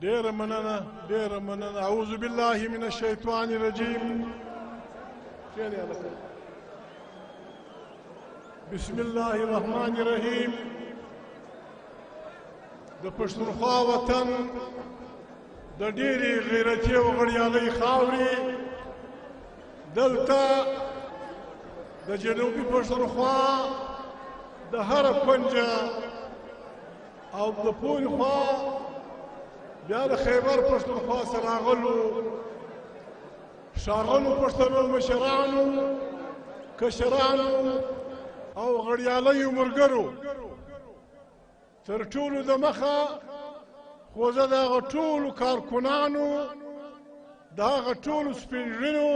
ډېره مننه اعوذ بالله من الشیطان الرجیم بسم الله الرحمن الرحیم د پښتونخوا وطن د ډېرې غیرتي او غړیالۍ خاورې دلته د جنوبي پښتونخوا د هره کونجه او د پورې خوا بیا د خیبر پښتونخوا سره ښاغلو پښتنو مشرانو کشرانو او غړیالیو ملګرو تر ټولو د مخه خو زه د هغه ټولو کارکنانو د هغه ټولو سپین ږیرو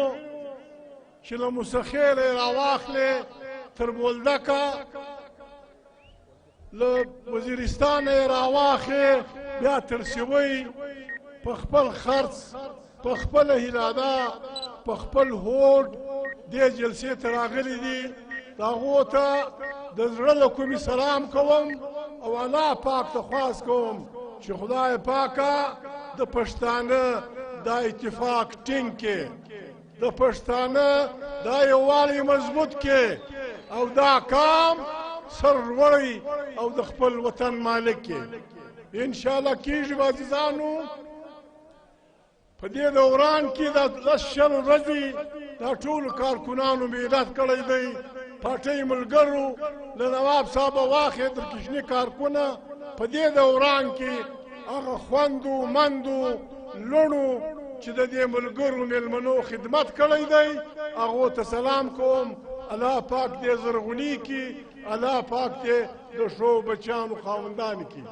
چې له موسخېله یې راواخلې تر بولدکه له وزیرستانه یې راواخلې بیا تر سوی په خپل خرڅ په خپله هیلاده په خپل هوډ دې جلسې ته راغلي دي د هغو ته د زړه له کومې سلام کوم او الله پاک ته خواست کوم چې خدای پاکه د پښتانه دا اتفاق ټینګ کړي د پښتانه دا یووالی مضبوط کړي او دا کام سرلوړی او د خپل وطن مالک کړي انشاءالله کېږي به عزیزانو په دې دوران کې د 10 ورځې دا ټولو کارکنانو محنت کړی دی پارټۍ ملګرو له نواب صاحبه واخې تر کوچني کارکونه په دې دوران کې هغه خوندو مندو لوڼو چې د دې ملګرو مېلمنو خدمت کړی دی هغو ته سلام کوم الله پاک دې زرغوني کړي الله پاک دې د ښو بچیانو خاوندان کړي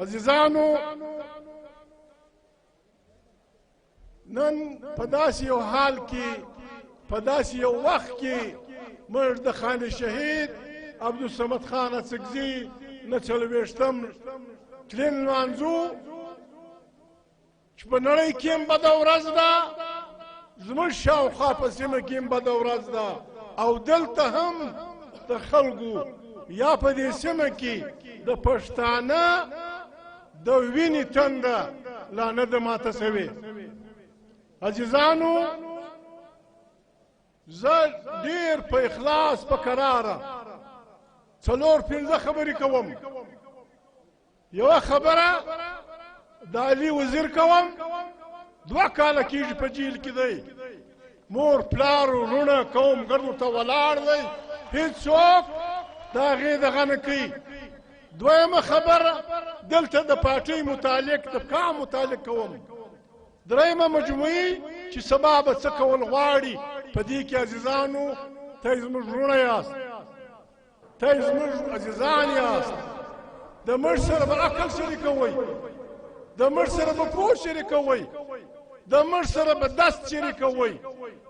عزیزانو نن په داسې یو حال کې په داسې یو وخت کې موږ د خانه شهید عبدالصمد خان اڅکزي نه 40 تلین لمانځو چې په نړۍ کې هم بده ورځ ده زموږ شاوخوا په سیمه کې هم بده ورځ ده او دلته هم د خلکو یا په دې سیمه کې د پښتانه د وینې تنده لا نه ده ماته سوې عزیزانو زه ډېر په اخلاص په کراره 4-5 خبرې کوم یوه خبره د علي وزیر کوم 2 کاله کېږي په جیل کې دی مور پلار وروڼه قوم ګرد ورته ولاړ دی هېڅوک د هغې دغه نه کوي دویمه خبره دلته د پارټۍ متعلق د کام متعلق کوم درېیمه مجموعي چې سبا به څه کول غواړي په دې کې عزیزانو ته زموږ وروڼه یاست ته زموږ عزیزان یاست د موږ سره به عقل شریکوئ د موږ سره به پوه شریکوئ د موږ سره به دست شریکوئ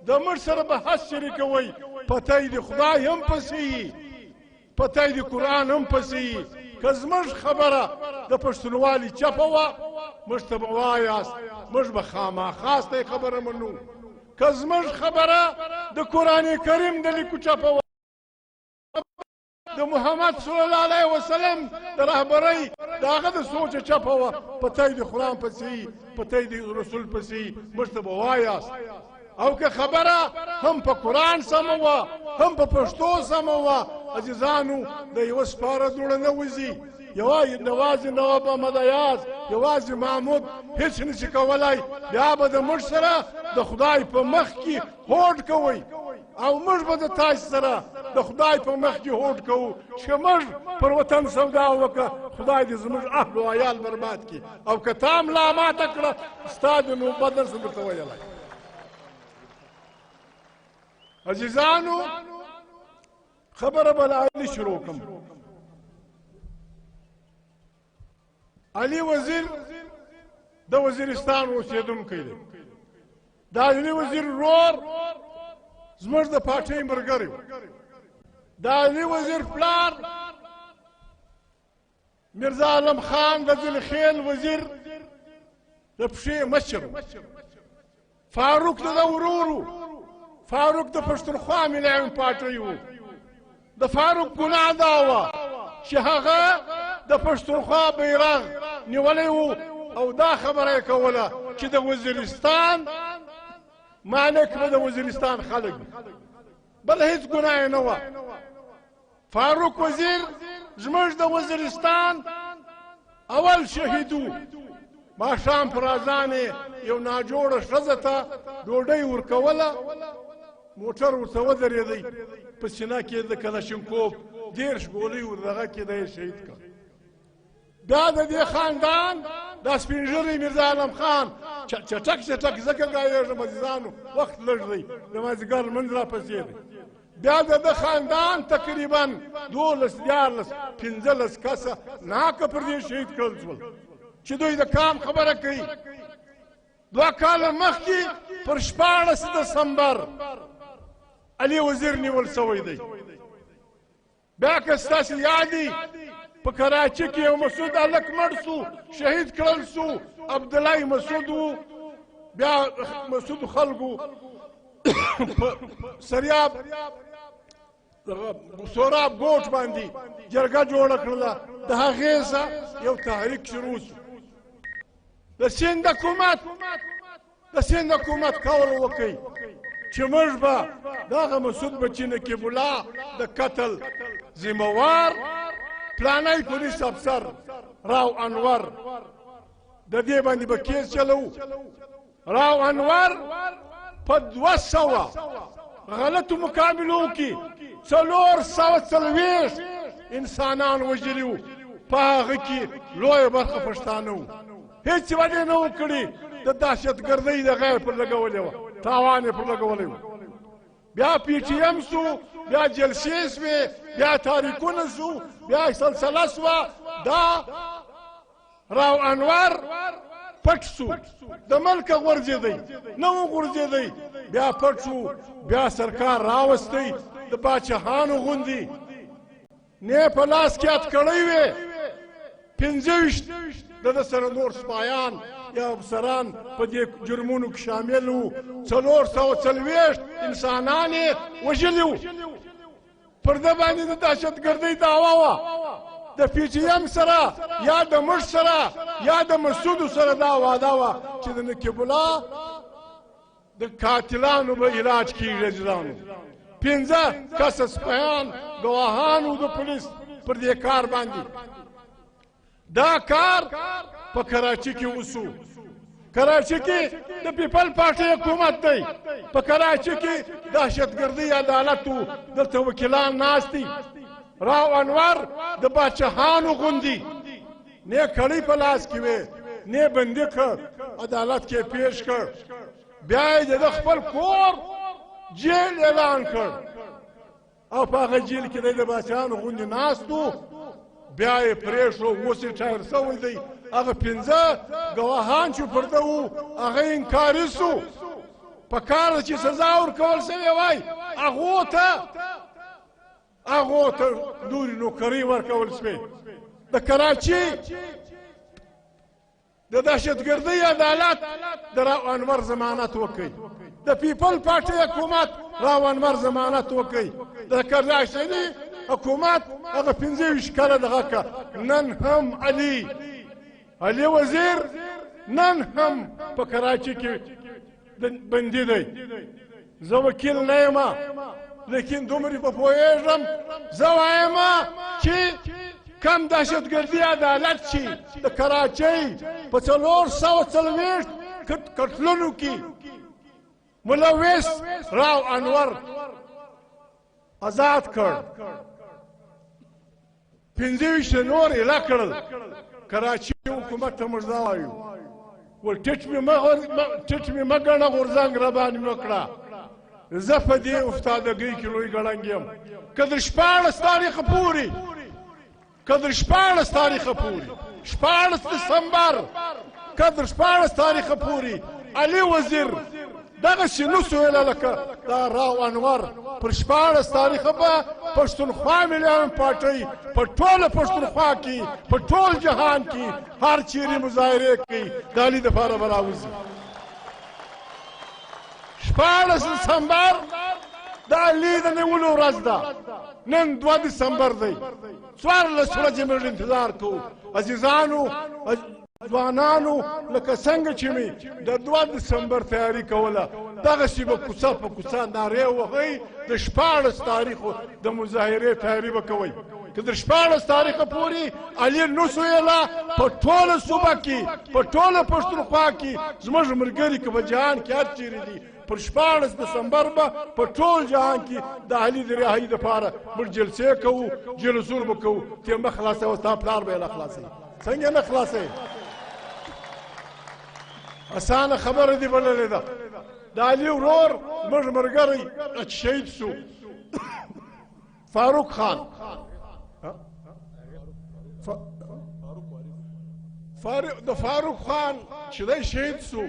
د موږ سره به هڅ شریکوئ پته یې د خدای هم پسې یي پته یې د قرآن هم پسې یي که زموږ خبره د پښتونوالي چپه وه موږ ته به وایاست موږ به خامخا ستاسې خبره منو که زموږ خبره د قرآن کریم د لیکو چپه وه د محمد صلی الله علیه وسلم د رهبرۍ د هغه د سوچه چپه وه پته یې د قرآن پسې یي پته یې د رسول پسې یي موږ ته به وایاست او که خبره هم په قرآن سمه وه هم په پښتو سمه وه عزیزانو د یوه سپاره دوړه نه وځي یوازې نواب احمد ایاز یوازې محمود هیڅ نشي کولی بیا به د موږ سره د خدای په مخ کې هوډ کوئ او موږ به د تاسو سره د خدای په مخ کې هوډ کوو چې موږ پر وطن سودا وکړه خدای دې زموږ اهل و عیال برباد کړي او که تا هم لا ماته کړه ستا د نوبت درس درته ویلی عزیزانو خبره به له علي شروع کړم علي وزیر د وزیرستان اوسېدونکی دی د علي وزیر ورور زموږ د پارټۍ ملګری و د علي وزیر پلار میرزا عالم خان د ځلخیل وزیر د پښې مشر فاروق د ده ورور و فاروق د پښتونخوا ملي پارټۍ و د فاروق ګناه دا وه چې هغه د پښتونخوا بیرغ نیولی و او دا خبره کوله چې د وزیرستان معنی که د وزیرستان خلک بل هیڅ ګناه نه وه. فاروق وزیر زموږ د وزیرستان اول شهید و. ماښام پر اذان یو ناجوړه ښځه ته ډوډۍ ورکوله، موټر ورته ودرېدی، په سینه کې د کلشنکوف 10 ګولۍ ور دغه کېده، یې شهید کړ. بیا د دې خاندان دا سپین ږیری میرزا عالم خان چټک چټک ځکه ګایېږم عزیزانو وخت لږ دی، د مازدیګر لمونځ راپسې دی. بیا د ده خاندان تقریبا 12 14 15 کسه ناکه پر دې شهید کړل شول چې دوی د کام خبره کوي. 2 کاله مخکې پر 14 دسمبر علي وزیر نیول شوی دی. بیا که ستاسو یاد وي په کراچي کې یو مسعود هلک مړ سو، شهید کړل سو، عبدالله مسعود و. بیا مسعود خلکو سریاب سوراب ګوټ باندې جرګه جوړه کړله، د هغې څخه یو تحریک شروع شو. د سیند حکومت قول وکړي چې موږ به دغه مسعود بچي نقیب الله د قتل ذمهوار پلانی پولیس افسر راو انور د دې باندې به کیس چلو. راو انور په 200 غلطو مقابلو کې 440 انسانان وژلي وو، په هغه کې لویه برخه پښتانه وو. هیڅ وجې نه و کړې، د دهشتګردۍ دغه یې پر لګولې وه، تاوان یې پر لګولی و. بیا پی ټي ایم سو، بیا جلسې سوې، بیا تاریکونه سو، بیا سلسله سوه. دا راو انور پټ سو، د ملکه غورځېدی، نه و غورځېدی، بیا پټ سو. بیا سرکار راوستی د باچهانو غوندې، نه په لاس کې اتکړۍ وې، 25 د ده سره نور سپایان یا افسران په دې جرمونو کې شامل وو. 440 انسانان یې وژلي وو. پر ده باندې د دهشتګردۍ دعوه وه. د پی ټي ایم سره یا د موږ سره یا د مسعودو سره دا وعده وه چې د نقیب الله د قاتلانو به علاج کېږي. عزیزانو 15 کسه سپیان ګواهان وو د پولیس پر دې کار باندې. دا کار په کراچي کې وسو. کراچي کې د پیپل پارټي حکومت دی، په کراچي کې دهشتګردۍ عدالت وو، دلته وکیلان ناست دي. راو انور د باچهانو غوندې نه کړۍ په لاس کې وې، نه بندي کړ، عدالت کې پیش کړ. بیا یې د خپل کور جیل اعلان کړ، او په هغه جیل کې د باچهانو غوندې ناست وو. بیا یې پرېښو، اوس یې ټایر شوی دی. هغه 15 ګواهان چې پر ده وو هغه انکاري سو. په کار ده چې سزا ورکول شوې وای، هغو ته نورې نوکرۍ ورکول شوې. د کراچي د دهشتګردۍ عدالت د راو انور ضمانت وکړي، د پیپل پارټي حکومت راو انور ضمانت وکړي، د کراچي حکومت هغه 25 کاله دغه که. نن هم علي وزیر نن هم په کراچي کې بندي دی. زه وکیل نه یم، لیکن دومره په پوهېږم، زه وایم چې کم دهشتګردي عدالت چې د کراچۍ په 440 قتلونو کې ملوث راو انور آزاد کړ، 25 نور ایله کړل. کراچي حکومت ته موږ دا وایو، ول ټیټ مې مه ګڼه، غورځنګ راباندې مه کړه. زه په دې افتادګۍ کې لوی ګړنګ یم. که د 14 تاریخه پورې 14 دسمبر که د 14 تاریخه پورې علي وزیر دغسې نسو ویله لکه دا راو انور پر 14 تاریخه به پښتونخوا ملیان پارټۍ په ټوله پښتونخوا کې په ټول جهان کې هر چیرې مظاهرې کوي، د علي دپاره به راوځي. 14 دسمبر د علي د نیولو ورځ ده، نن 2 دسمبر دی. 14 ورځې موږ انتظار کوو. عزیزانو ځوانانو لکه څنګه چې مې د 2 دسمبر تیاری کوله دغسې به کوڅه په کوڅه نارې وهئ د 16 تاریخو د مظاهرې تیاری به کوئ که د 16 تاریخه پورې علي نسویله په ټوله صوبه کې په ټوله پښتونخوا کې زموږ ملګري که په جهان کې هر چیرې دي پر 16 دسمبر به په ټول جهان کې د علي د رهایي دپاره موږ جلسې کوو جلسونه به کوو ته مه خلاصوه ستا پلار به یې نه خلاصوي څنګه نه خلاصوي اسانه خبره دی بللې ده د علي ورور زموږ ملګری چې شهید سو فاروق خان د فاروق خان چې دی شهید سو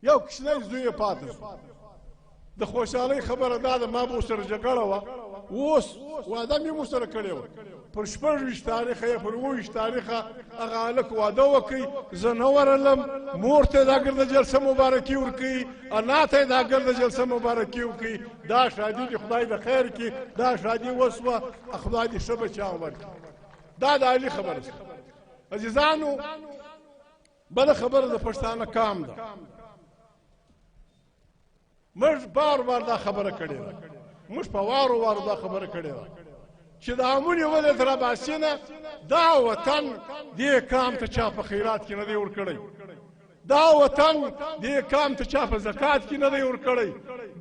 یو کوچنی زوی یې پاتې سو د خوشحالۍ خبره دا ده ما به ورسره جګړه وه اوس واده مې ورسره کړې وه پر 26 تاریخه یا پر 29 تاریخه هغه هلک واده وکړي زه نه ورغلم مور ته یې دا ګرده جلسه مبارکي ورکوي انا ته یې دا ګرده جلسه مبارکي وکړي دا شادي دې خدای د خیر کړي دا شادي وسوه خدای دې ښه بچیان ورکړي دا د علي خبره شوه عزیزانو بله خبره د پښتانه کام ده موږ بار بار دا خبره کړې ده موږ په وارو وارو دا خبره کړې ده چې د امونې ولې تر اباسینه دا وطن دې کام ته چا په خیرات کې نه دی ورکړی دا وطن دې کام ته چا په زکات کې نه دی ورکړی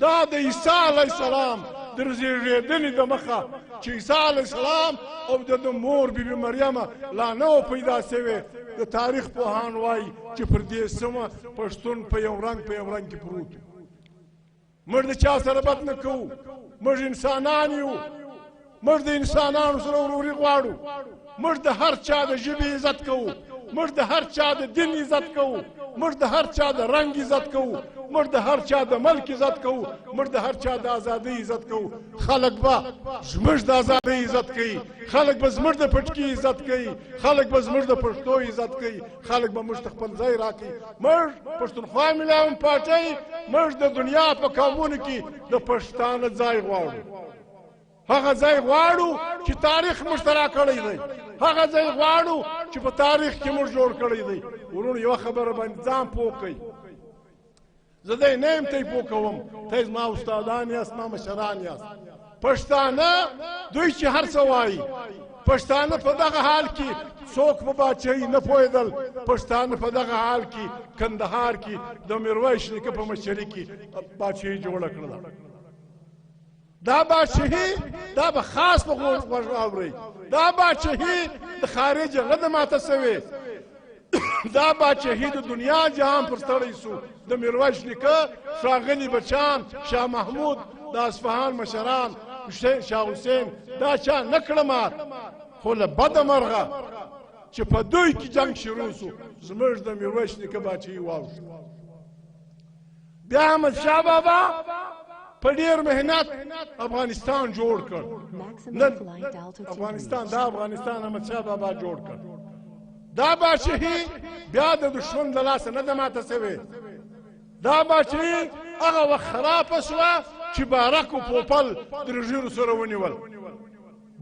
دا د عیسی علیه السلام د زیږېدنې د مخه چې عیسی علیه السلام او د مور بیبي مریمه لا نه و پیدا سوې د تاریخ پوهان وایي چې پر دې سیمه پښتون په یو رنګ کې پروت موږ د چا سره بد نه کوو موږ انسانان یو موږ د انسانانو سره وروري غواړو موږ د هر چا د ژبې عزت کوو موږ د هر چا د دین عزت کوو موږ د هر چا د رنګ عزت کوو موږ د هر چا د ملک عزت کوو موږ د هر چا د ازادۍ عزت کوو خلک به زموږ د ازادۍ عزت کوي خلک به زموږ د پټکي عزت کوي خلک به زموږ د پښتو عزت کوي خلک به موږ ته خپل ځای راکوي موږ پښتونخوا ملي پارټۍ موږ د دنیا په قومونو کې د پښتانه ځای غواړو هغه ځای غواړو چې تاریخ موږ ته راکړی دی هغه ځای غواړو چې په تاریخ کې موږ جوړ کړی دی ورونو یوه خبره باندې ځان پوه کوئ زه دی نه یم ته یې پوه کوم ته زما استادان یاست ما مشران یاست پښتانه دوی چې هر څه وایي پښتانه په دغه حال کې څوک په باچهۍ نه پوهېدل پښتانه په دغه حال کې کندهار کې د میرویس نیکه په مشري کې باچهۍ جوړه کړله دا بادشاهي دا به خاص په غوږ اورئ دا بادشاهي د خارجه نه ده ماته سوې دا بادشاهي د دنیا جهان پر ستړی سو د میرویس نیکه ښاغلي بچیان شاه محمود د اصفهان مشران شاه حسین دا چا نه کړه مات خو له بده مرغه چې په دوی کې جنګ شروع سو زموږ د میرویس نیکه بادشاهي واوښته بیا احمدشاه بابا په ډېر محنت افغانستان جوړ کړ نن افغانستان دا افغانستان احمدشاه بابا جوړ کړ دا بادشاهي بیا د دښمن د لاسه نه ده ماته سوې دا بادشاهي هغه وخت خرابه شوه چې بارک و پوپل د رژیرو سره ونیول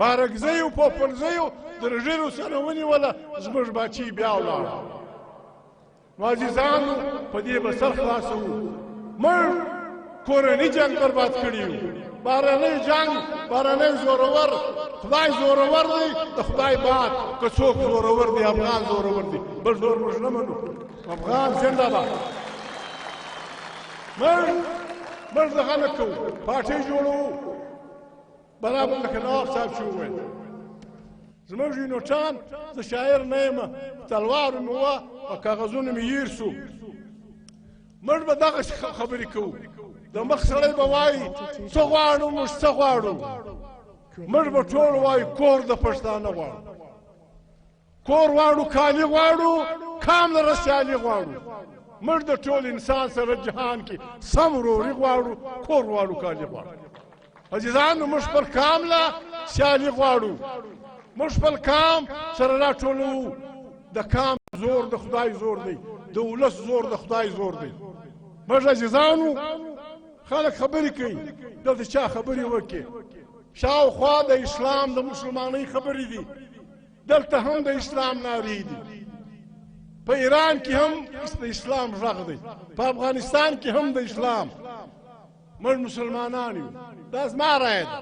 بارکزیو پوپلزیو د رژیرو سره ونیوله زموږ بادشاهي بیا ولاړه نو عزیزانو په دې به سر خلاصوو موږ کورنی جنگ برباد کړي بهرنی جنگ بهرنی زورور خدای زورور دی د خدای باد که څوک زورور دی افغان زورور دی بل زور موږ نه منو افغان زنده باد موږ دغه نه کوو پارټۍ جوړوو برابر لکه نواب صاحب چې وویل زموږ یونټان زه شاعر نه یم تلوارو مې وه او کاغذونه مې هیر سو موږ به دغه خبرې کوو د مخ سړی به وایي څه غواړو موږ څه غواړو موږ به ټول وایو کور د پښتانه غواړو کور غواړو کالي غواړو کام لره سیالي غواړو موږ د ټول انسان سره جهان کې سم وروري غواړو کور غواړو کالي غواړو عزیزانو موږ خپل کام له سیالي غواړو موږ خپل کام سره راټولوو د کام زور د خدای زور دی د ولس زور د خدای زور دی موږ عزیزانو خلک خبرې کوي دلته چا خبرې وکړي شاوخوا د اسلام د مسلمانۍ خبرې دي دلته هم د اسلام نارې دي په ایران کې هم د اسلام غږ دی، په افغانستان کې هم د اسلام. موږ مسلمانان یو، دا زما رایه ده.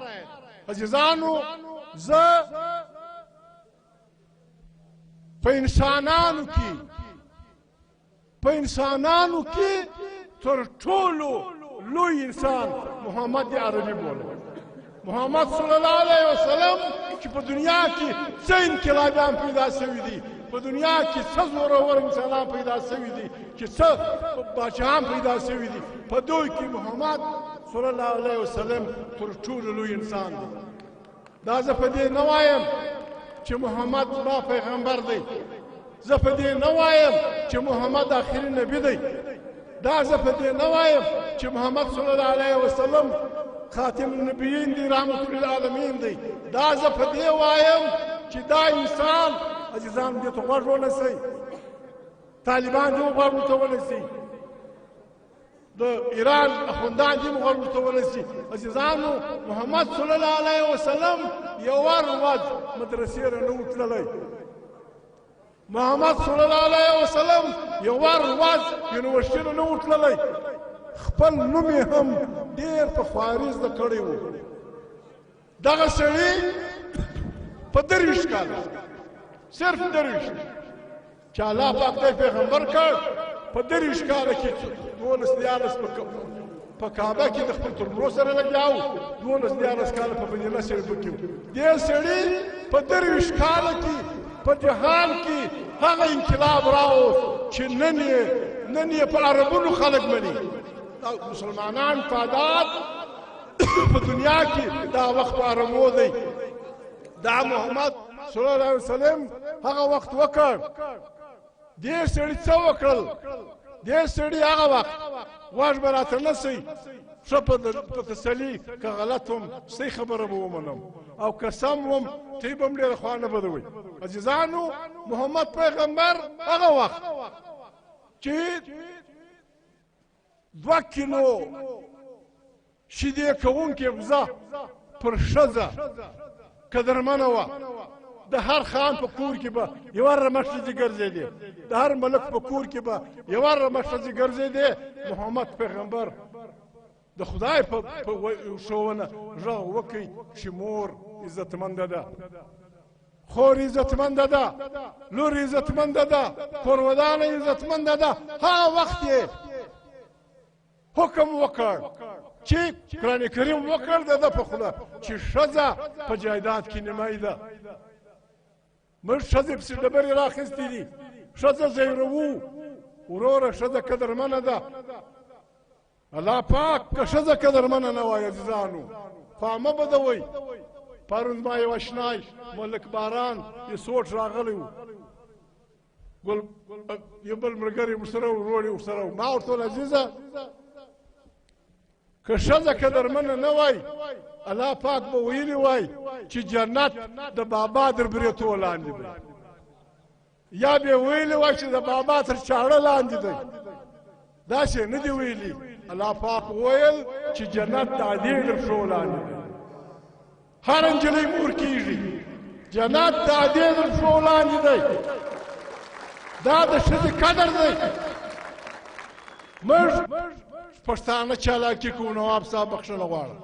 عزیزانو، زه په انسانانو کې تر ټولو لوی انسان محمد عربي بولم. محمد صلی الله علیه وسلم چې په دنیا کې څه انقلابیان پیدا شوي دي، په دنیا کې څه زورور انسانان پیدا شوي دي، چې څه باچهان پیدا شوي دي، په دوی کې محمد صلی الله علیه وسلم تر ټولو لوی انسان دی. دا زه په دې نه وایم چې محمد زما پیغمبر دی، زه په دې نه وایم چې محمد آخري نبی دی، دا زه په دې نه وایم چې محمد صلی الله علیه وسلم خاتم النبیین دی، رحمت للعالمین دی. دا زه په دې وایم چې دا انسان عزیزان دې ته غوږ ونیسئ، طالبان دې غوږ ورته ونیسي، د ایران اخوندان دې غوږ ورته ونیسي. عزیزانو، محمد صلی الله علیه وسلم یو ورځ مدرسې ته نه و تللی، محمد صلی الله علیه وسلم یو ورځ یونیورسټي ته نه و تللی، خپل نوم یې هم ډېر په خواري زده کړی و. دغه سړي په 23 کاله، صرف 23 چې الله پاک ته پیغمبر کړ، په 23 کاله کې 12 په کعبه کې د خپل تربرو سره لګیا و، 12 کاله په مدینه شریفه کې و. دې سړي په 23 کاله کې په جهان کې هغه انقلاب راوست چې نن یې په عربونو خلک مني. مسلمانان تعداد په دنیا کې دا وخت په عربو دی. دا محمد صلی الله علیه وسلم هغه وخت وکړ. دې سړي څه وکړل؟ دې سړي هغه وخت واش به راته نه سي، ښه په تسلي که غلط وم صحیح خبره به ومنم، او که سم وم تی به م ډېره خوا نه بدوئ. عزیزانو، محمد پیغمبر هغه وخت چې 2 کیلو شیدې کوونکې بزه پر ښځه قدرمنه وه. د هر خان په کور کې به یوه رمه ښځې ګرځېدې، د هر ملک په کور کې به یوه رمه ښځې ګرځېدې. محمد پیغمبر د خدای په ښوونه غږ وکړي چې مور عزتمنده ده، خور عزتمنده ده، لور عزتمنده ده، کورودانه عزتمنده ده. هغه وخت یې حکم وکړ چې قرآن کریم وکړ د ده په خوله چې ښځه په جایداد کې نیمایي ده. موږ ښځې پسې ډبرې راخیستې دي، ښځه زیروو. وروره ښځه قدرمنه ده. الله پاک که ښځه قدرمنه نه وای عزیزانو، خوا مه بدوئ. پرون زما یو اشنای ملک باران یې سوټ راغلی و، یو بل ملګری ورسره و، ورور یې ورسره و. ما ورته ویل عزیزه، که ښځه قدرمنه نه وای، الله پاک به ویلي وای چې جنت د بابا تر بریتو لاندې دی، یا به ویلي وای چې د بابا تر چاړه لاندې دی. داسې نه دی ویلي. الله پاک ویل چې جنت د ادې تر پښو لاندې دی. هر نجلۍ مور کېږي، جنت د ادې تر پښو لاندې دی. دا د ښځې قدر دی. موږ پښتانه چالاکي کوو، نواب صاحب بخښنه غواړم،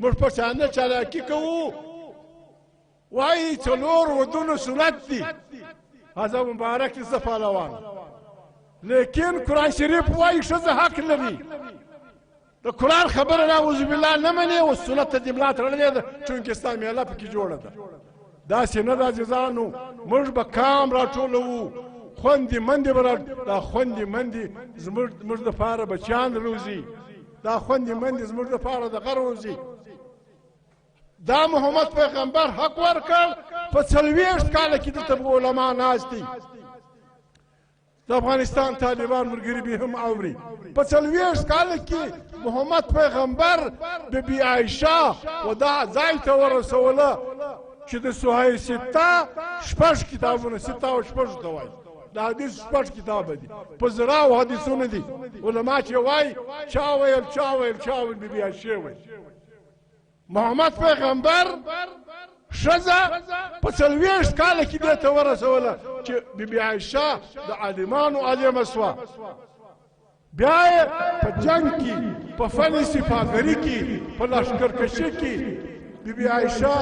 موږ پښتانه چالاکي کوو، وایي 4 ودونه سنت دي، هذا مبارک زه پهلوان. لیکن قرآن شریف وایي ښځه حق لري. د قرآن خبره نعوذ بالله نه مني، او سنت ته دې ملا تړلې ده، چونکې ستا میله پکې جوړه ده. داسې نه ده عزیزانو. موږ به کام راټولوو، خوندې مندې به دا خوندې مندې زموږ دپاره بچیان روزي، دا خوندې مندې زموږ دپاره دغه روزي. دا محمد پیغمبر حق ورکړ. په 40 کاله کې دلته به علما ناست دي. د افغانستان طالبان ملګري به هم اوري. په 40 کاله کې محمد پیغمبر بی عایشه و دا ځای ته ورسوله چې د صحیح 6 کتابونه 6 ته وایي. د حدیث 6 کتابه دي، په زراو حدیثونه دي. علما چې وایي چا ویل بی عایشه ویل. محمد پیغمبر ښځه په 40 کاله کې دې ته ورسوله چې بیبي عایشه د عالمانو عالمه سوه. بیا یې په جنګ کې، په فن سپاهګري کې، په لښکرکشي کې بیبي عایشه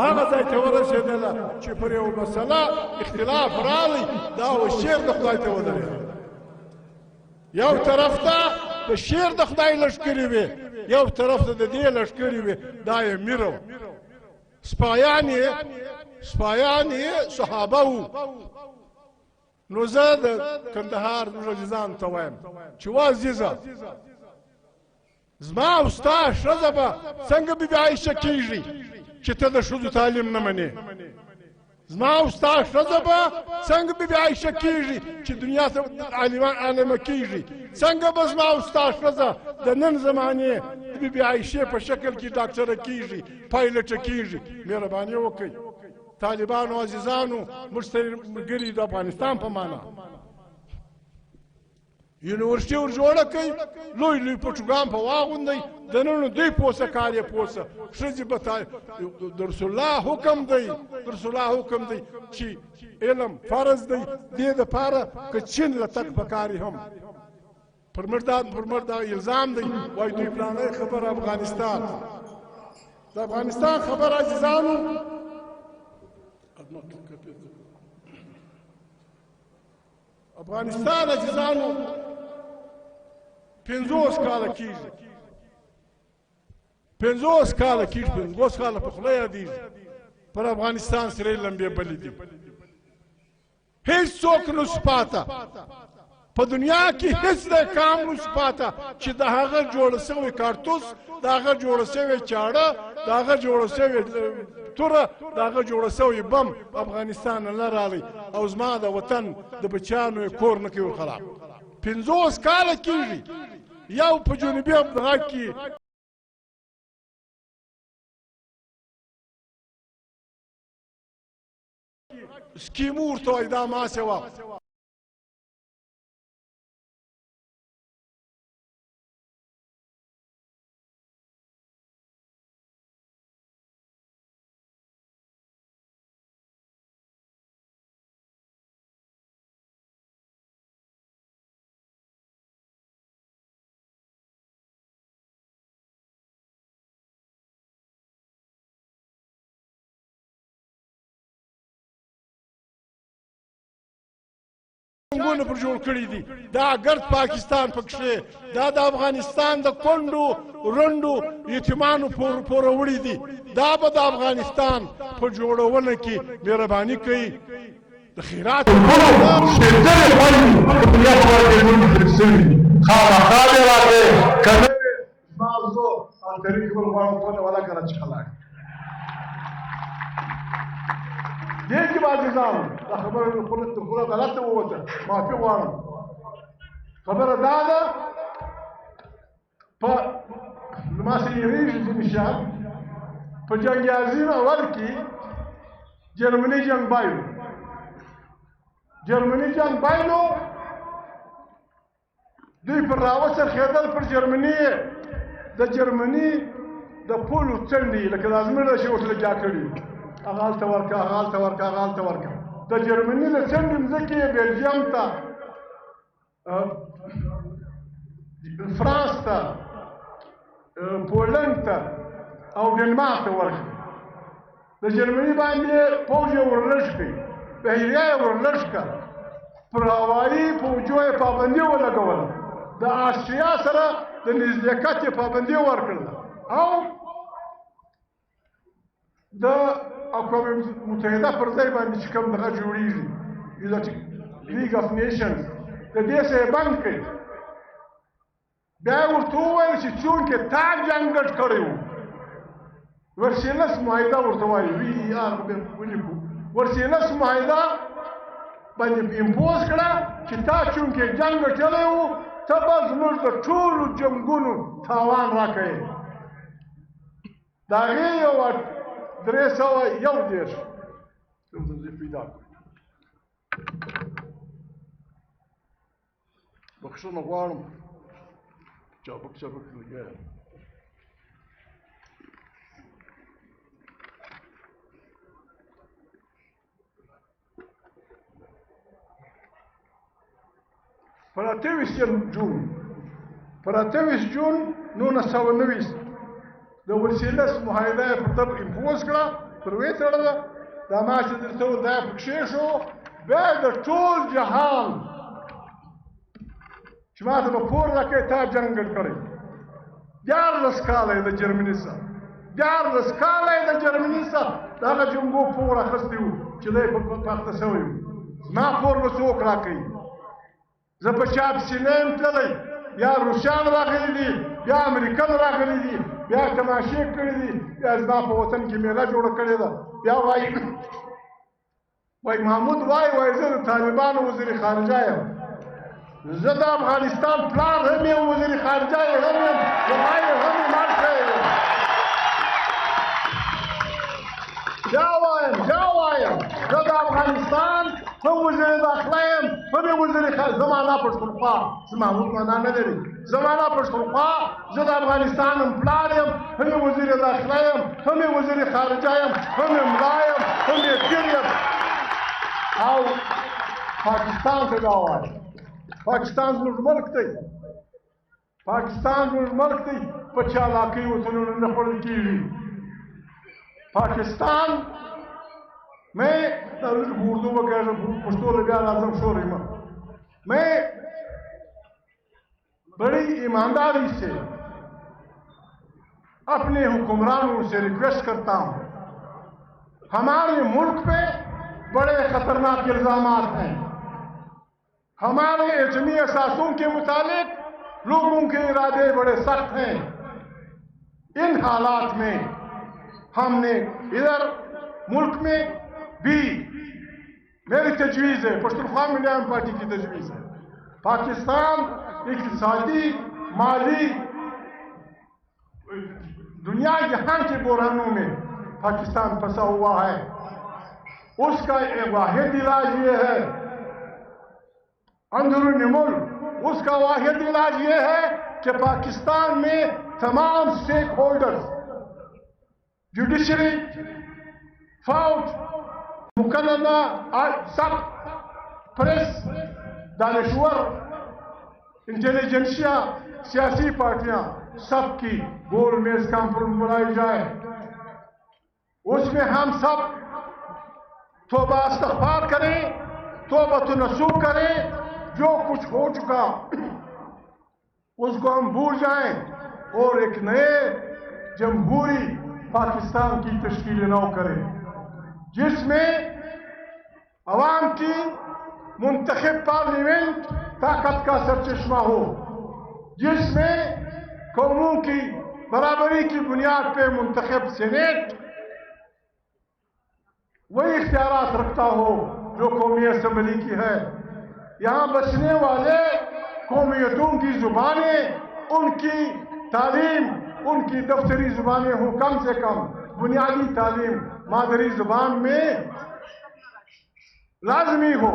هغه ځای ته ورسېدله چې پر یو مسله اختلاف راغی، دا و شعر د خدای ته ودرېده. یو طرف ته د شعر د خدای لښکرې وې، یو طرف ته د دې لښکرې وې، دا یې میره وه. سپایان یې صحابه وو. نو زه د کندهار عزیزانو ته وایم چې وعزیزه، زما او ستا ښځه به څنګه بیبي عایشه کېږي چې ته د ښځو تعلیم نه منې؟ زما او ستا ښځه به څنګه بیبي عایشه کېږي چې دنیا ته عالمه کېږي؟ څنګه به زما او ستا ښځه د نن زمانې د بیبي عایشې په شکل کې ډاکټره کېږي، پایلټه کېږي؟ مهرباني وکړئ طالبانو عزیزانو، موږ سره ملګري د افغانستان په معنا یونیورسټي ور جوړه کړئ، لوی لوی پټوګان په واغوندئ، دننه دوی پوسه کار یې پوسه. ښځې به د رسول الله حکم دی، د رسول الله حکم دی چې علم فرض دی، دې دپاره که چین له تګ پکار هم پر مړ دا الزام دی. وایي دوی پلانی خبر افغانستان، د افغانستان خبر عزیزانو، افغانستان عزیزانو 50 کاله کېږي، 50 کاله کېږي، 50 کاله په خوله یادېږي پر افغانستان سرې لمبې بلې دي. هېڅوک نه سو پاته په دنیا کې، هېڅ د کام نه سو پاته چې د هغه جوړه سوی کارتوس، د هغه جوړه سوی چاړه، د هغه جوړه سوی توره، د هغه جوړه سوی بم افغانستان نه راغی او زما د وطن د بچیانو یې کور نه کوي خراب. 50 کاله کېږي. یو په جنوبي افغان کې سکیمو ورته وایي، دا ماسې وه. جنګونه پر جوړ کړي دي، دا ګرد پاکستان پکښې، دا د افغانستان د کونډو رنډو یتیمانو پوره وړي دي. دا به د افغانستان په جوړونه کې مهرباني کوي د خیرات شپېتلې خوندي په دنیا په ورکې ژوند کې ترې شوي دي. خامخا دې راغې که نه وې زما زه الطریق بل غواړم ټولې ولګره چې خلاک دې کې به عزیزانو دا خبره مې خوله غلطه ووته، معافي غواړم. خبره دا ده په زما سره یېرېږي ځینې شیان. په جنګ عظیم اول کې جرمني جنګ بایلو، جرمني جنګ بایلو، دوی پر راوڅرخېدل پر جرمني، د جرمني د پولو څنډې لکه د ازمېړه چې ورته لګیا کړي، هغه هلته ورکړه، هغه هلته ورکړه، هغه هلته ورکړه. د جرمني د څنډې مځکې یې بلجیم ته، فرانس ته، پولنډ ته او ډنمارک ته ورکړه. د جرمني باندې پوځ یې ورلږ کړي، بحریه یې ورلږ کړه، پر هوایي پوځو یې پابندي ولګوله، د آسټریا سره د نزدېکت یې پابندي ورکړله او د اقوام متحده پر ځای باندې چې کوم دغه جوړېږي لیګ اف نیشنز، د دې سره یې بند کړي. بیا یې ورته وویل چې چونکې تا جنګ ګډ کړی و، ورسیلس معاهده ورته وایي، وي آر ولیکو، ورسیلس معاهده باندې امپوز کړه چې تا چونکې جنګ ګټلی و، ته به زموږ د ټولو جنګونو تاوان راکوې. د هغې یو 301 پیدا کړو. بخښنه غواړم چابک لګیا پر 28 جون 1919 د وسیلس معاهده پر طب امپوز کړه پر وې تړله دا ما چې درته وویل دا پکښې شو بیا د ټول جهان چې ما ته به پور راکوې تا جنګ ګډ کړی 14 کاله یې د جرمني سره 14 کاله یې د جرمني سره د هغه جنګو پور اخیستی و چې دی پخته شوی و زما پور به څوک راکوي زه په چا پسې نه یم تللی یا روسیان راغلي دي بیا امریکن راغلي دي بیا تماشې کړي دي بیا زما په وطن کې میله جوړه کړې ده بیا وایي محمود وایي زه د طالبانو وزیر خارجه یم زه د افغانستان پلار هم یم وزیر خارجه یې هم یم زما یې هم یې مات کړی یم بیا وایم زه د افغانستان هم وزیر داخله یم هم یې وزیر خارجه زمانه پښتونخوا زه محمود معنا نه لري زمانه پښتونخوا زه د افغانستان هم پلار یم هم یې وزیر داخله یم هم یې وزیر خارجه یم هم یې ملا یم هم یې پیر یم او پاکستان ته دا وایم پاکستان زموږ ملک دی پاکستان زموږ ملک دی په چالاکۍ وطنونو نه خوړل کېږي پاکستان میں اردو وغیرہ پشتو لگا لازم شو رہی میں بڑی ایمانداری سے اپنے حکمرانوں سے ریکویسٹ کرتا ہوں ہمارے ملک پہ بڑے خطرناک الزامات ہیں ہمارے ایٹمی اثاثوں کے متعلق لوگوں کے ارادے بڑے سخت ہیں ان حالات میں ہم نے ادھر ملک میں بھی میری تجویز ہے پشتونخوا میڈیم پارٹی کی تجویز ہے پاکستان اقتصادی مالی دنیا جہاں کے بحرانوں میں پاکستان پھنسا ہوا ہے اس کا واحد علاج یہ ہے اندرون ملک اس کا واحد علاج یہ ہے کہ پاکستان میں تمام سٹیک ہولڈرز جوڈیشری فوج مقننہ سب پریس دانشور انٹیلیجنسیا سیاسی پارٹیاں سب کی گول میز کانفرنس بلائی جائے اس میں ہم سب توبہ استغفار کریں توبہ نصوح کریں جو کچھ ہو چکا اس کو ہم بھول جائیں اور ایک نئے جمہوری پاکستان کی تشکیل نو کریں جس میں عوام کی منتخب پارلیمنٹ طاقت کا سرچشمہ ہو جس میں قوموں کی برابری کی بنیاد پہ منتخب سینیٹ وہی اختیارات رکھتا ہو جو قومی اسمبلی کی ہے یہاں بسنے والے قومیتوں کی زبانیں ان کی تعلیم ان کی دفتری زبانیں ہوں کم سے کم بنیادی تعلیم مادری زبان میں لازمی ہو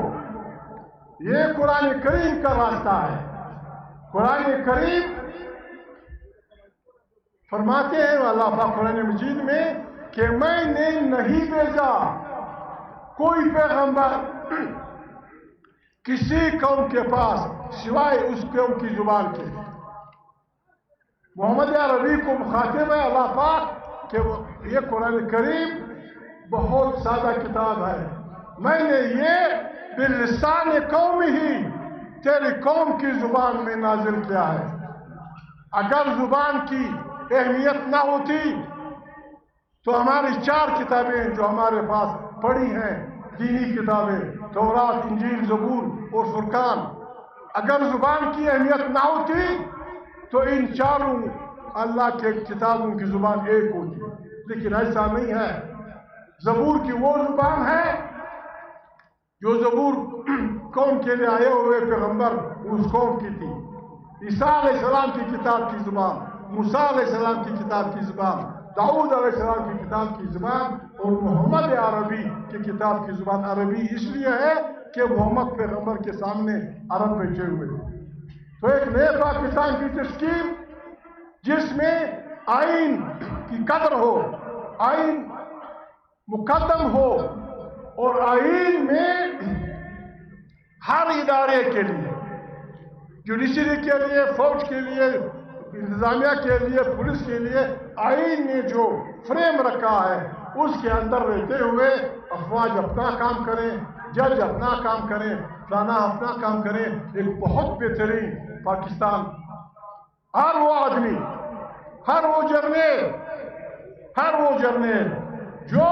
یہ قرآن کریم کا راستہ ہے قرآن کریم فرماتے ہیں اللہ پاک قرآن مجید میں کہ میں نے نہیں بھیجا کوئی پیغمبر کسی قوم کے پاس سوائے اس قوم کی زبان کے محمد عربی کو مخاطب ہے اللہ پاک کہ یہ قرآن کریم بہت سادہ کتاب ہے میں نے یہ باللسان قوم ہی تیری قوم کی زبان میں نازل کیا ہے اگر زبان کی اہمیت نہ ہوتی تو ہماری 4 کتابیں جو ہمارے پاس پڑھی ہیں دینی کتابیں تورات انجیل زبور اور فرقان اگر زبان کی اہمیت نہ ہوتی تو ان 4 اللہ کے کتابوں کی زبان ایک ہوتی لیکن ایسا نہیں ہے زبور کی وہ زبان ہے جو زبور قوم کے لیے آئے ہوئے پیغمبر اس قوم کی تھی عیسیٰ علیہ السلام کی کتاب کی زبان موسیٰ علیہ السلام کی کتاب کی زبان داؤد علیہ السلام کی کتاب کی زبان اور محمد عربی کی کتاب کی زبان عربی اس لیے ہے کہ محمد پیغمبر کے سامنے عرب بیٹھے ہوئے تو ایک نئے پاکستان کی تشکیل جس میں آئین کی قدر ہو آئین مقدم ہو اور آئین میں ہر ادارے کے لیے जुडिशरी के लिए, फौज के लिए, इंतजामिया के लिए, पुलिस के लिए आइन ने जो फ्रेम रखा है उसके अंदर रहते हुए अफवाज अपना काम करें, जज अपना काम करें, फलाना अपना काम करें। एक बहुत बेहतरीन पाकिस्तान, हर वो आदमी, हर वो जर्नल जो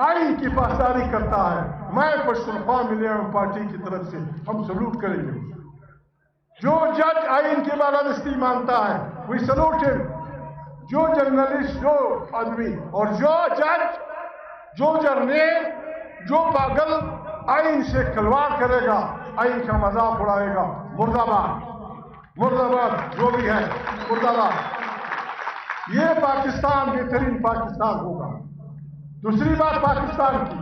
आइन की पासदारी करता है, मैं पश्तूनख्वा मिलियम पार्टी की तरफ से हम सलूट करेंगे। जो जज आइन की बालादस्ती मानता है, वी सलूट हिम। जो जर्नलिस्ट, जो आदमी और जो जज, जो जर्नल, जो पागल आइन से खिलवाड़ करेगा, आइन का मजाक उड़ाएगा, मुर्दाबाद, मुर्दाबाद, जो भी है मुर्दाबाद। ये पाकिस्तान बेहतरीन पाकिस्तान होगा। दूसरी बात पाकिस्तान की,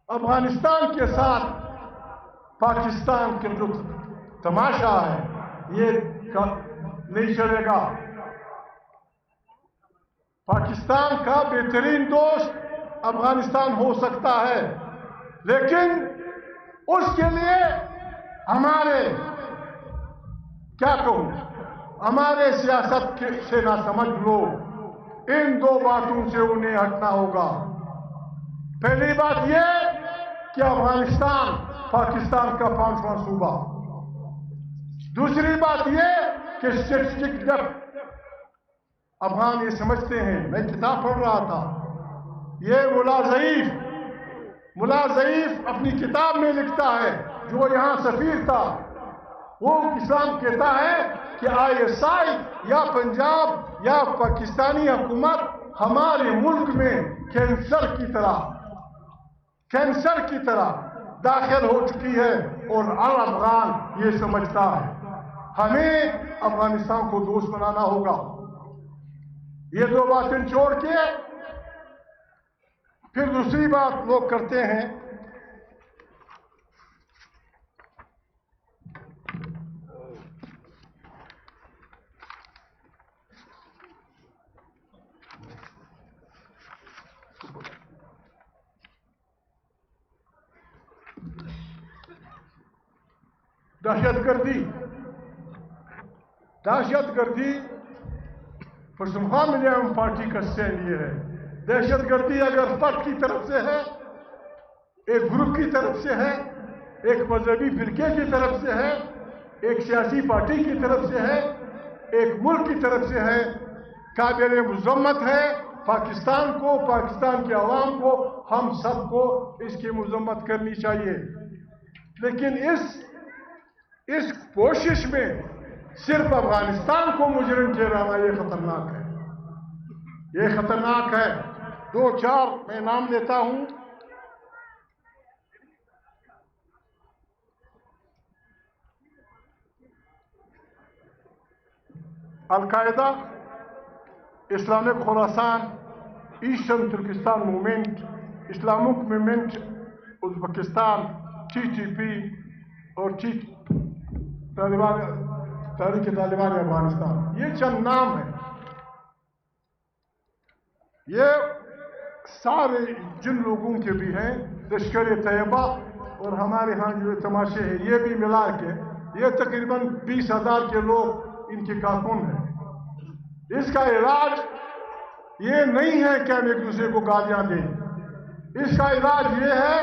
अफगानिस्तान के साथ पाकिस्तान के जो तमाशा है ये नहीं चलेगा। पाकिस्तान का बेहतरीन दोस्त अफगानिस्तान हो सकता है, लेकिन उसके लिए हमारे, क्या कहूं, हमारे सियासत से ना समझ लोग, इन दो बातों से उन्हें हटना होगा। पहली बात यह कि अफगानिस्तान पाकिस्तान का 5वां सूबा। दूसरी बात यह कि स्टैटिस्टिक जब अफगान ये समझते हैं, मैं किताब पढ़ रहा था, ये मुला ज़ईफ अपनी किताब में लिखता है, जो यहाँ सफीर था, वो इस्लाम कहता है कि ISI या पंजाब या पाकिस्तानी हुकूमत हमारे मुल्क में कैंसर की तरह दाखिल हो चुकी है और हर अफगान ये समझता है। हमें अफगानिस्तान को दोस्त बनाना होगा। ये दो बातें छोड़ के फिर दूसरी बात लोग करते हैं, दहशतगर्दी पश्तूनख्वा मिलियम पार्टी का स्टैंड ये है। दहशतगर्दी अगर फर्द की तरफ से है, एक ग्रुप की तरफ से है, एक मजहबी फिरके की तरफ से है, एक सियासी पार्टी की तरफ से है, एक मुल्क की तरफ से है, काबिल मुज़म्मत है। पाकिस्तान को, पाकिस्तान के अवाम को, हम सबको इसकी मुज़म्मत करनी चाहिए। लेकिन इस कोशिश में सिर्फ अफगानिस्तान को मुजरिम ठहराना ये खतरनाक है, ये खतरनाक है। 2-4 मैं नाम लेता हूं। Al-Qaeda, Islamic Khorasan, Eastern Turkistan movement, Islamic movement Uzbekistan, TTP और तालिबान अफगानिस्तान, ये चंद नाम है। ये सारे जिन लोगों के भी हैं, लश्कर तैयबा और हमारे यहाँ जो तमाशे हैं, ये भी मिला के ये तकरीबन 20,000 के लोग इनके कारकुन हैं। इसका इलाज ये नहीं है कि हम एक दूसरे को गालियां दें। इसका इलाज ये है,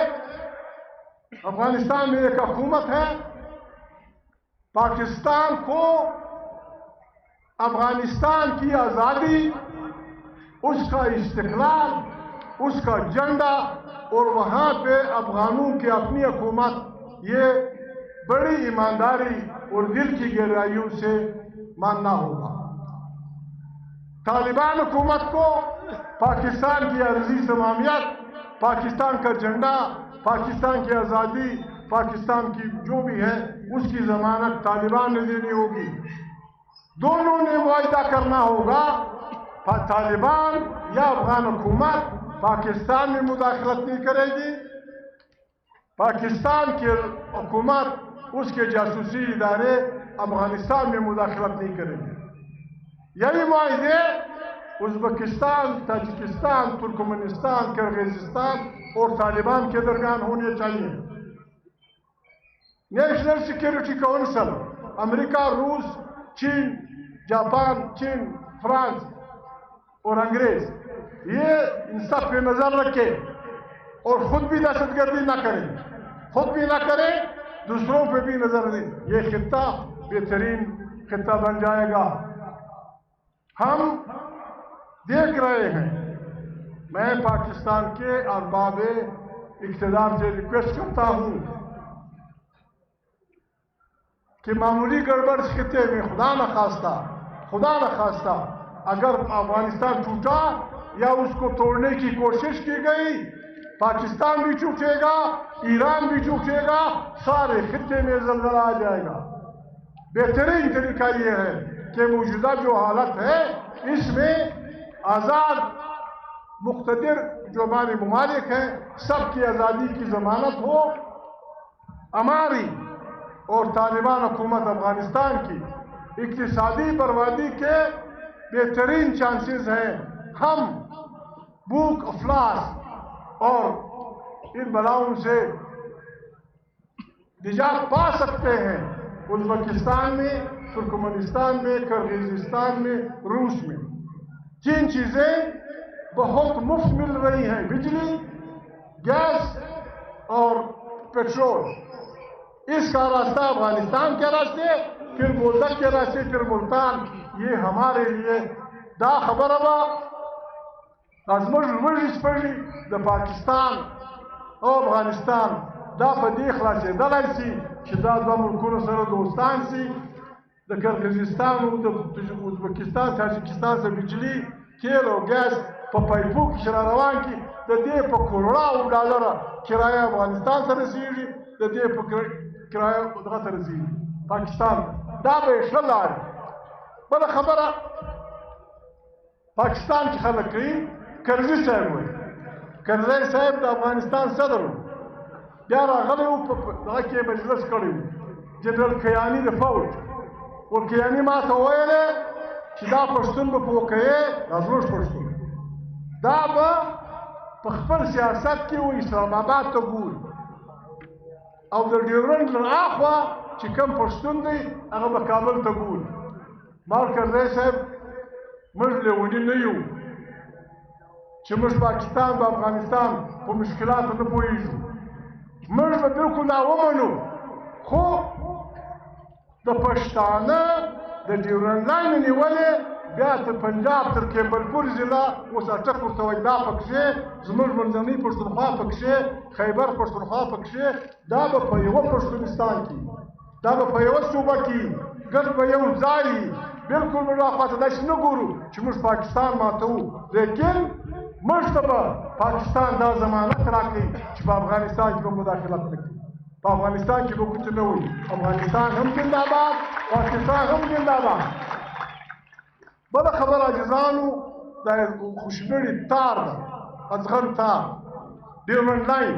अफगानिस्तान में एक हुकूमत है, पाकिस्तान को अफगानिस्तान की आज़ादी, उसका इस्तिक़लाल, उसका झंडा और वहाँ पे अफगानों की अपनी हुकूमत, ये बड़ी ईमानदारी और दिल की गहराइयों से मानना होगा। तालिबान हुकूमत को पाकिस्तान की अर्ज़ी तमामियत, पाकिस्तान का झंडा, पाकिस्तान की आज़ादी, पाकिस्तान की जो भी है उसकी ज़मानत तालिबान ने देनी होगी। दोनों ने वायदा करना होगा, तालिबान या अफगान हुकूमत पाकिस्तान में मुदाखलत नहीं करेगी, पाकिस्तान की हुकूमत, उसके जासूसी इदारे अफगानिस्तान में मुदाखलत नहीं करेंगे। यही मायदे उज़्बेकिस्तान, ताजिकिस्तान, तुर्कमेनिस्तान, किर्गिज़स्तान और तालिबान के दरमियान होने चाहिए। نیشنل سیکیورٹی کونسل امریکہ، روس، چین، جاپان، چین، فرانس اور انگریز یہ ان سب پہ نظر رکھے اور خود بھی دہشت گردی نہ کریں، خود بھی نہ کریں، دوسروں پہ بھی نظر دیں. یہ خطہ بہترین خطہ بن جائے گا. ہم دیکھ رہے ہیں. میں پاکستان کے ارباب اقتدار سے ریکویسٹ کرتا ہوں کہ معمولی گڑبڑ اس خطے میں خدا نخواستہ اگر افغانستان ٹوٹا یا اس کو توڑنے کی کوشش کی گئی، پاکستان بھی ٹوٹے گا، ایران بھی ٹوٹے گا، سارے خطے میں زلزلہ آ جائے گا. بہترین طریقہ یہ ہے کہ موجودہ جو حالت ہے اس میں آزاد مقتدر جو ہمارے ممالک ہیں سب کی آزادی کی ضمانت ہو. ہماری اور طالبان حکومت افغانستان کی اقتصادی بربادی کے بہترین چانسز ہیں. ہم بھوک، افلاس اور ان بلاؤں سے نجات پا سکتے ہیں. ازبکستان میں، ترکمنستان میں، کرغزستان میں، روس میں 3 چیزیں بہت مفت مل رہی ہیں: بجلی، گیس اور پیٹرول. اس کا راستہ افغانستان کے راستے، پھر بولدک کے راستے، پھر ملتان. یہ ہمارے لیے دا خبر ہوا ازمر ورزش پڑی دا پاکستان او افغانستان دا په دې خلاصېدلی سي چې دا 2 ملکونو سره دوستان سي. د کرغزستان او د ازبکستان، تاجکستان سره بجلی، تیل او ګاز په پایپو کې چې را روان کي، د دې په کروڑاو ډالره کرایه افغانستان ته رسېږي، د دې په کرایه دغه ته رسېږي پاکستان. دا به یې ښه لارې. بله خبره پاکستان کې خلک کوي کرزي صاحب وایي. کرزي صاحب د افغانستان صدر و، بیا راغلی و په دغه کې مجلس کړی و، جنرال کیاني د فوج. او کیاني ما ته وویلې چې دا پښتون به په وکیې دا زموږ پښتون دا به په خپل سیاست کې و اسلام آباد ته ګوري او د ډیورنډ له اخوا چې کوم پښتون دی هغه به کابل ته ګوري. ما کرزي صاحب موږ لیوني نه یو چې موږ پاکستان به افغانستان په مشکلاتو نه پوهېږو. موږ به بلکل دا ومنو، خو د پښتانه د ډیورنډ لاین نیولې بیا تر پنجاب تر کیبلپور ضلع اوس اټک ورته وایي دا پکښې زموږ منځنۍ پښتونخوا پکښې خیبر پښتونخوا پکښې دا به په یوه پښتونستان کې دا به په یوه صوبه کې ګډ به یو ځای بلکل موږ اخواته داسې نه ګورو چې موږ پاکستان ماتوو. لیکن موږ ته به پاکستان دا ضمانت راکوي چې په افغانستان کې به مداخلت نه کوي، په افغانستان کې به کوڅه نه وي. افغانستان هم زنده باد، پاکستان هم زنده باد. بله خبره عزیزانو دا خوشبړي تار ده، ازغن تار، ډیورنډ لاین.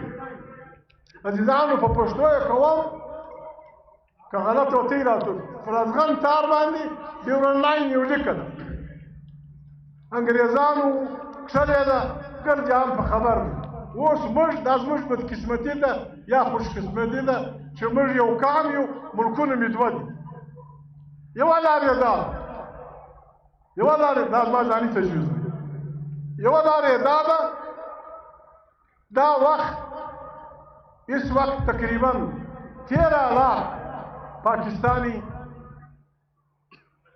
عزیزانو په پښتو یې کوم که غلط او تیراتو پر ازغن تار باندې ډیورنډ لاین یو لیکه ده. انګریزانو کښلې ده، ګر جهان په خبر دی. اوس موږ دا زموږ بدقسمتي ده یا خوشقسمتي ده چې موږ یو قام یو، ملکونه مې 2 دي. یوه لار یې دا ده، یوه لار یې دا زما ځاني تجویز دی، یوه لار یې دا ده دا وقت اس وقت تقریباً 13 لاکھ پاکستانی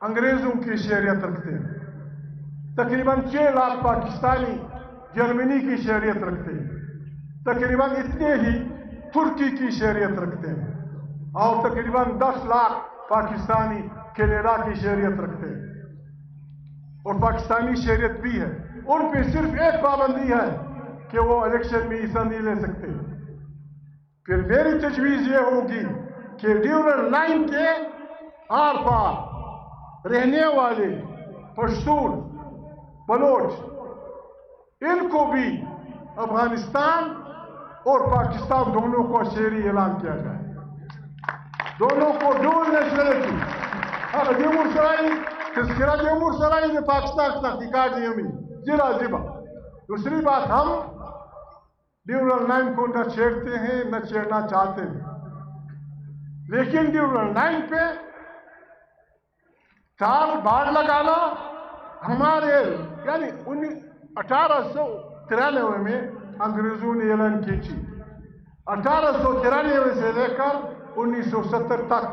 انگریزوں کی شہریت رکھتے ہیں، تقریباً 6 لاکھ پاکستانی جرمنی کی شہریت رکھتے ہیں، تقریباً اتنے ہی ترکی کی شہریت رکھتے ہیں، اور تقریباً 10 لاکھ پاکستانی کینیڈا کی شہریت رکھتے ہیں. اور پاکستانی شہریت بھی ہے. ان پہ صرف ایک پابندی ہے کہ وہ الیکشن میں حصہ نہیں لے سکتے. پھر میری تجویز یہ ہوگی کہ ڈیورنڈ لائن کے آر پار رہنے والے پشتون، بلوچ، ان کو بھی افغانستان اور پاکستان دونوں کو شہری اعلان کیا جائے، دونوں کو ڈول نیشنلٹی. جمہور سرائی تذکرہ جمہور سرائی نے پاکستان شناختی کارڈ نیمی ضلع زبا. دوسری بات، ہم ڈیورنڈ لائن کو نہ چھیڑتے ہیں نہ چھیڑنا چاہتے ہیں. لیکن ڈیورنڈ لائن پہ تار باڑ لگانا ہمارے یعنی 1893 میں انگریزوں نے اعلان کی تھی. 1893 سے لے کر 1970 تک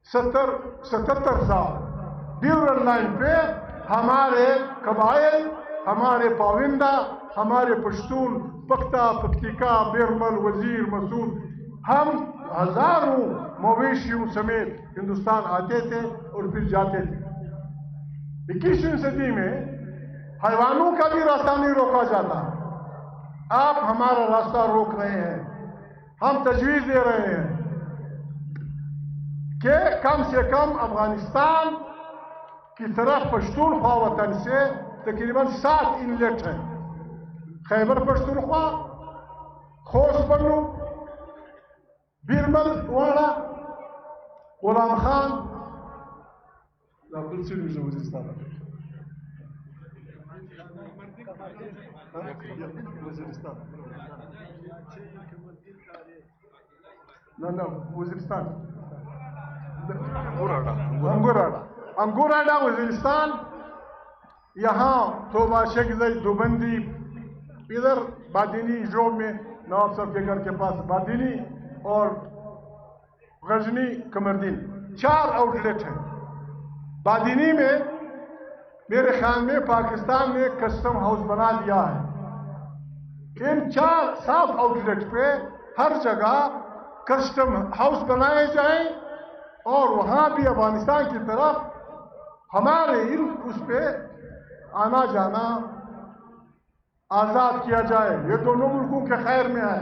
77 سال ڈیورنڈ لائن پہ ہمارے قبائل، ہمارے پابندہ، ہمارے پشتون، پختہ، پکتیکا، بیرمل، وزیر، مسعود، ہم ہزاروں مویشیوں سمیت ہندوستان آتے تھے اور پھر جاتے تھے. 21ویں صدی میں حیوانوں کا بھی راستہ نہیں روکا جاتا. آپ ہمارا راستہ روک رہے ہیں. ہم تجویز دے رہے ہیں کہ کم سے کم افغانستان کی طرف پشتونخوا وطن سے تقریباً 7 انلیٹ ہیں. خیبر پشتونخوا، خوست بنو، بیرمل واڑہ، غلام خان، وزیرستان، انگوراڈا وزیرستان، یہاں توبہ شیخ زئی دوبندی، ادھر بادینی جو میں نواب صاحب کے گھر کے پاس بادینی اور غزنی قمردین 4 آؤٹ لیٹ ہیں. بادینی میں میرے خیال میں پاکستان نے کسٹم ہاؤس بنا دیا ہے. ان 4-7 آؤٹ لیٹ پہ ہر جگہ کسٹم ہاؤس بنائے جائیں اور وہاں بھی افغانستان کی طرف ہمارے اس پہ آنا جانا آزاد کیا جائے. یہ دونوں ملکوں کے خیر میں ہے.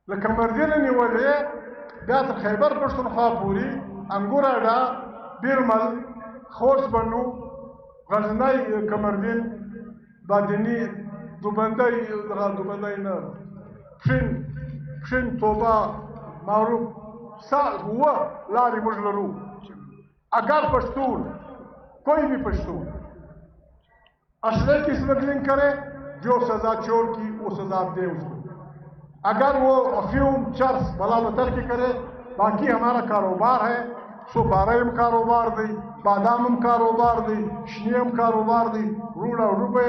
لکمردین نیولے بیات خیبر پشتونخوا پوری، انگوراڈا، بیرمل، خوست بنو، غزنی کمردین، بادینی، دوبندی پشن توبہ معروف ہوا لاری مجلرو. اگر پشتون، کوئی بھی پشتون اسلحے کی اسمگلنگ کرے، جو سزا چور کی وہ سزا دے اس کو. اگر وہ افیون، چرس، بلا بتر کی کرے، باقی ہمارا کاروبار ہے. سپاریم کاروبار دی، بادامم کاروبار دی، شنیم کاروبار دی، روڑا روپے.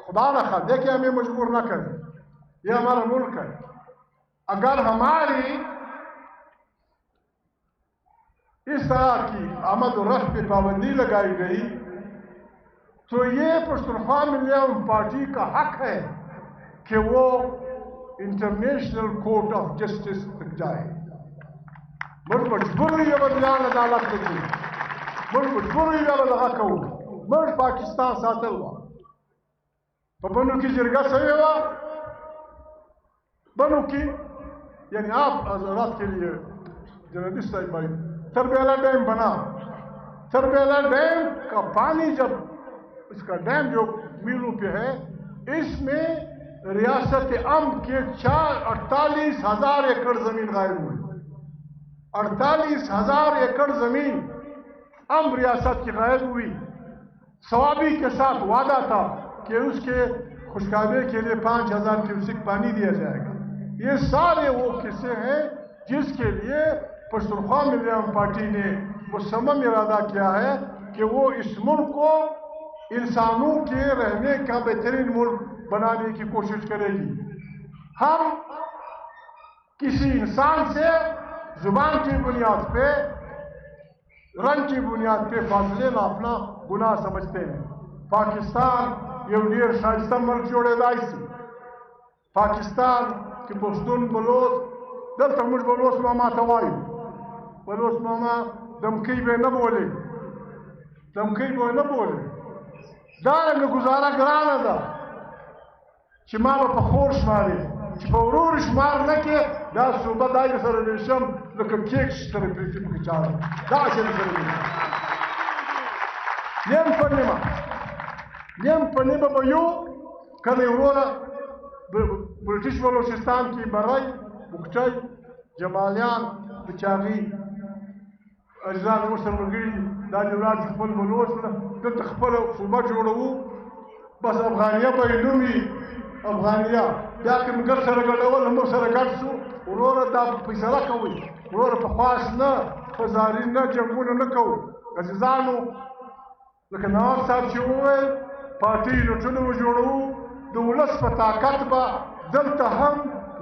خدا نہ خواہ دیکھیں ہمیں مجبور نہ کریں، یہ ہمارا ملک ہے. اگر ہماری اس طرح کی آمد و رفت پہ پابندی لگائی گئی تو یہ پشتونخوا ملیم پارٹی کا حق ہے کہ وہ انٹرنیشنل کورٹ آف جسٹس تک جائے. مجھ مجبوری ہے بدلان عدالت کی، مجھ مجبوری ہے لگا کہوں مجھ پاکستان ساتل ہوا تو بنو کی جرگہ سوئے ہوا بنو کی، یعنی آپ حضرات کے لیے جنرلسٹ صاحب بھائی، تربیلا ڈیم بنا. تربیلا ڈیم کا پانی جب اس کا ڈیم جو میلوں پہ ہے، اس میں ریاست امن کے 48,000 ایکڑ زمین غائب ہوئی. 48,000 ایکڑ زمین امن ریاست کی غائب ہوئی. ثوابی کے ساتھ وعدہ تھا کہ اس کے خشکابے کے لیے 5,000 کیوسک پانی دیا جائے گا. یہ سارے وہ قصے ہیں جس کے لیے پشتونخوا ملیم پارٹی نے مصمم ارادہ کیا ہے کہ وہ اس ملک کو انسانوں کے رہنے کا بہترین ملک بنانے کی کوشش کرے گی. ہم کسی انسان سے زبان کی بنیاد پہ، رنگ کی بنیاد پہ فاصلے ناپنا گناہ سمجھتے ہیں. پاکستان یہ ڈیر شائستہ ملک جوڑے دائی سی. پاکستان کی پشتون بلوچ دل تمج بلوچ ماما توائی بلوچ ماما دمکی بے نہ بولے، دمکی بے نہ بولے. دار میں گزارا گرانا دا چی ماما پا خور شماری چی پا ورور شمار نکے دا صوبہ دائی سرویشم لکا کیک شتر پیچی پکی چارا دا چلی سرویشم نیم پنیمہ بیو کلی ورورا برٹش بلوچستان کی برائی بکچائی جمالیان بچاغی اجزان ورسر مرگری دا جورات خپل بلوچ دلتا خپل صوبہ جوڑو بس افغانیہ با نومی افغانیه بیا که موږ سره ګډول موږ سره ګډ شو وروره دا فیصله کوئ وروره په خواست نه په زاري نه جنګونه نه کوو عزیزانو لکه نواب صاحب چې وویل پارټۍ لوټونه وجوړوو د ولس په طاقت به دلته هم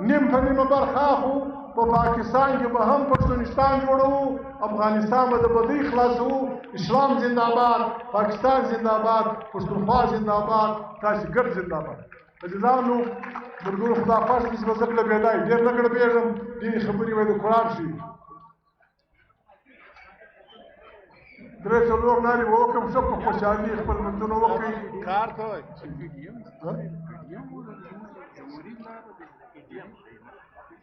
نیم په نیمه برخه اخو په پاکستان کې به هم پښتونستان جوړوو افغانستان به د بدۍ خلاصوو اسلام زنده‌باد پاکستان زنده‌باد پښتونخوا زنده‌باد تاسې ګډ زنده‌باد عزیزانو ملګرو خدا خوښ دې به زه لګېدای ډېر نه ګړبېږم ډېرې خبرې وایي د قرآن شي درې څلور لارې به وکړم ښه په خوشحالي خپل منځونه وکړئ کار کوئ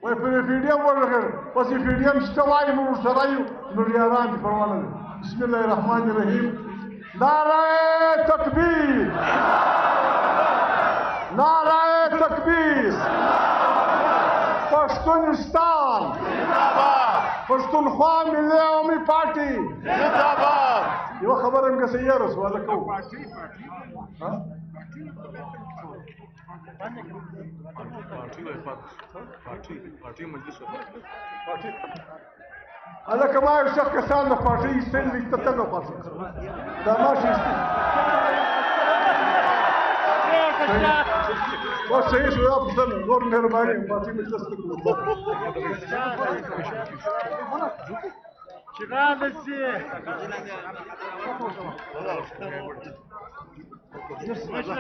وای په ریفیډیم ورغل اوس ریفیډیم شته وایي موږ ورسره یو نو یاران دې پروا نه ده بسم الله الرحمن الرحیم نعره تکبیر نعره تکبیر پښتونستان پښتونخوا ملي عوامي پارټي یوه خبره مې که صحیح رسواله کوو هلکه ما یو شخص کسان د پارټۍ ایستلي دي ته څنګه خوښ دا ماشي بس صحیح شو یا پوښتنه نور مهرباني پارټۍ مجلس ته کړو چې راغلی سي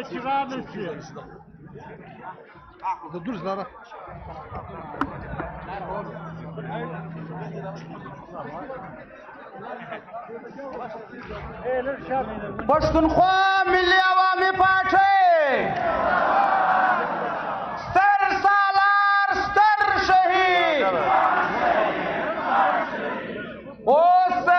چې راغلی سي د دوز لاره پښتونخوا ملي عوامي پارټۍ ستر سالار ستر شهید اوس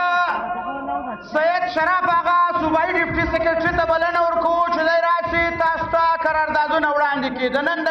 سید شرف آغا صوبایي ډیپټي سیکرټري ته بلنه ورکوو چې دی راشي تاسو ته قراردادونه وړاندې کړي د نن